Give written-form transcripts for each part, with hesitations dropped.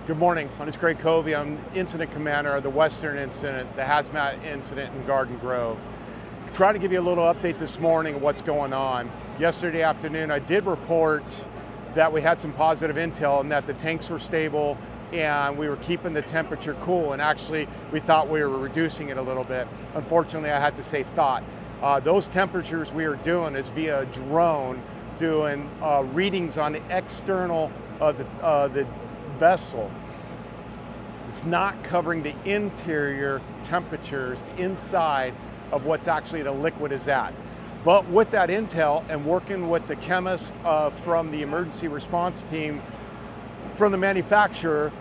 Good morning. My name is Craig Covey. I'm Incident Commander of the Western Incident, the Hazmat Incident in Garden Grove. Try to give you a little update this morning of what's going on. Yesterday afternoon, I did report that we had some positive intel and that the tanks were stable and we were keeping the temperature cool, and actually we thought we were reducing it a little bit. Unfortunately, I had to say thought. Those temperatures we are doing is via drone, doing readings on the external of the vessel. It's not covering the interior temperatures, the inside of what's actually the liquid is at. But with that intel and working with the chemist from the emergency response team from the manufacturer,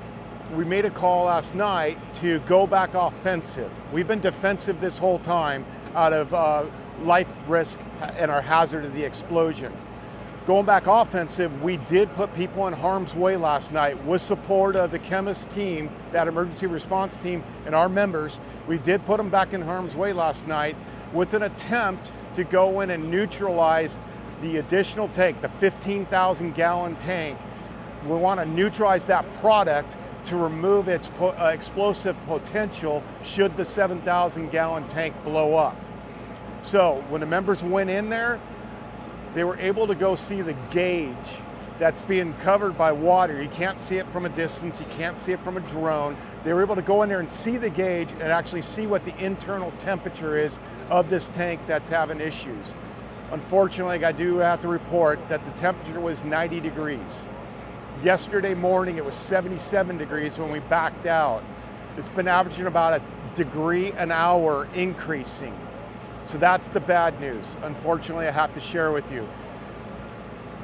we made a call last night to go back offensive. We've been defensive this whole time out of life risk and our hazard of the explosion. Going back offensive, we did put people in harm's way last night with support of the chemist team, that emergency response team, and our members. We did put them back in harm's way last night with an attempt to go in and neutralize the additional tank, the 15,000 gallon tank. We want to neutralize that product to remove its explosive potential should the 7,000 gallon tank blow up. So when the members went in there, they were able to go see the gauge that's being covered by water. You can't see it from a distance, you can't see it from a drone. They were able to go in there and see the gauge and actually see what the internal temperature is of this tank that's having issues. Unfortunately, I do have to report that the temperature was 90 degrees. Yesterday morning, it was 77 degrees when we backed out. It's been averaging about a degree an hour increasing. So that's the bad news. Unfortunately, I have to share with you.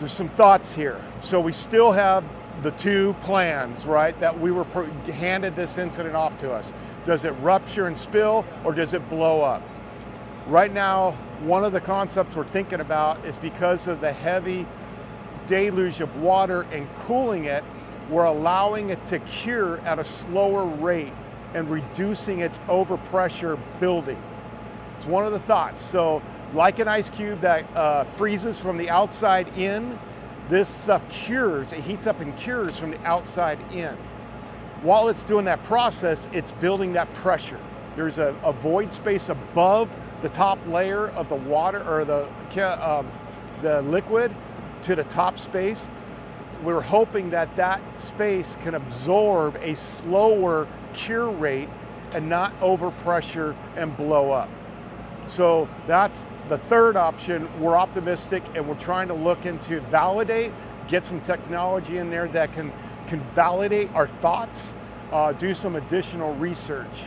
There's some thoughts here. So we still have the two plans, right, that we were handed this incident off to us. Does it rupture and spill, or does it blow up? Right now, one of the concepts we're thinking about is because of the heavy deluge of water and cooling it, we're allowing it to cure at a slower rate and reducing its overpressure building. It's one of the thoughts. So like an ice cube that freezes from the outside in, this stuff cures, it heats up and cures from the outside in. While it's doing that process, it's building that pressure. There's a void space above the top layer of the water or the liquid to the top space. We're hoping that that space can absorb a slower cure rate and not overpressure and blow up. So that's the third option. We're optimistic and we're trying to look into validate, get some technology in there that can validate our thoughts, do some additional research.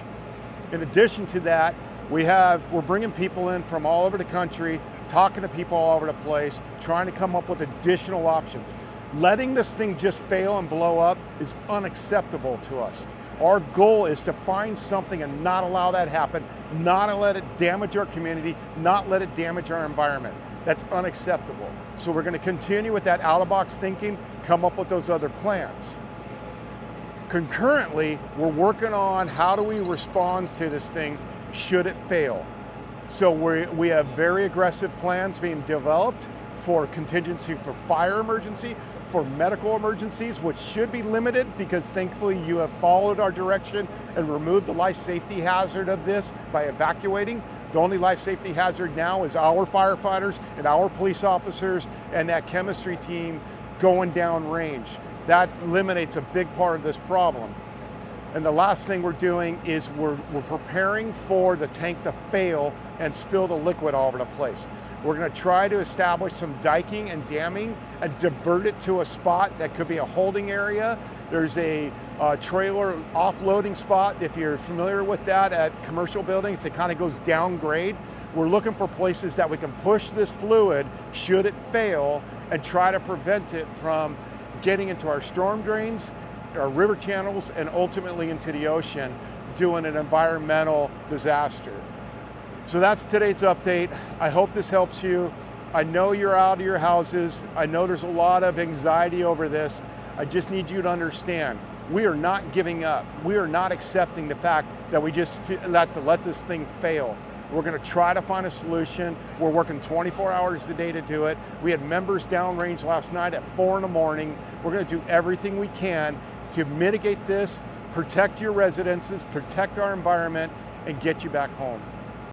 In addition to that, we're bringing people in from all over the country, talking to people all over the place, trying to come up with additional options. Letting this thing just fail and blow up is unacceptable to us. Our goal is to find something and not allow that happen, not let it damage our community, not let it damage our environment. That's unacceptable. So we're going to continue with that out-of-box thinking, come up with those other plans. Concurrently, we're working on how do we respond to this thing should it fail. So we have very aggressive plans being developed for contingency for fire emergency, for medical emergencies, which should be limited because thankfully you have followed our direction and removed the life safety hazard of this by evacuating. The only life safety hazard now is our firefighters and our police officers and that chemistry team going down range. That eliminates a big part of this problem. And the last thing we're doing is we're preparing for the tank to fail and spill the liquid all over the place. We're going to try to establish some diking and damming and divert it to a spot that could be a holding area. There's a trailer offloading spot, if you're familiar with that, at commercial buildings. It kind of goes downgrade. We're looking for places that we can push this fluid should it fail and try to prevent it from getting into our storm drains, our river channels, and ultimately into the ocean, doing an environmental disaster. So that's today's update. I hope this helps you. I know you're out of your houses. I know there's a lot of anxiety over this. I just need you to understand, we are not giving up. We are not accepting the fact that we just let this thing fail. We're going to try to find a solution. We're working 24 hours a day to do it. We had members downrange last night at 4 in the morning. We're going to do everything we can to mitigate this, protect your residences, protect our environment, and get you back home.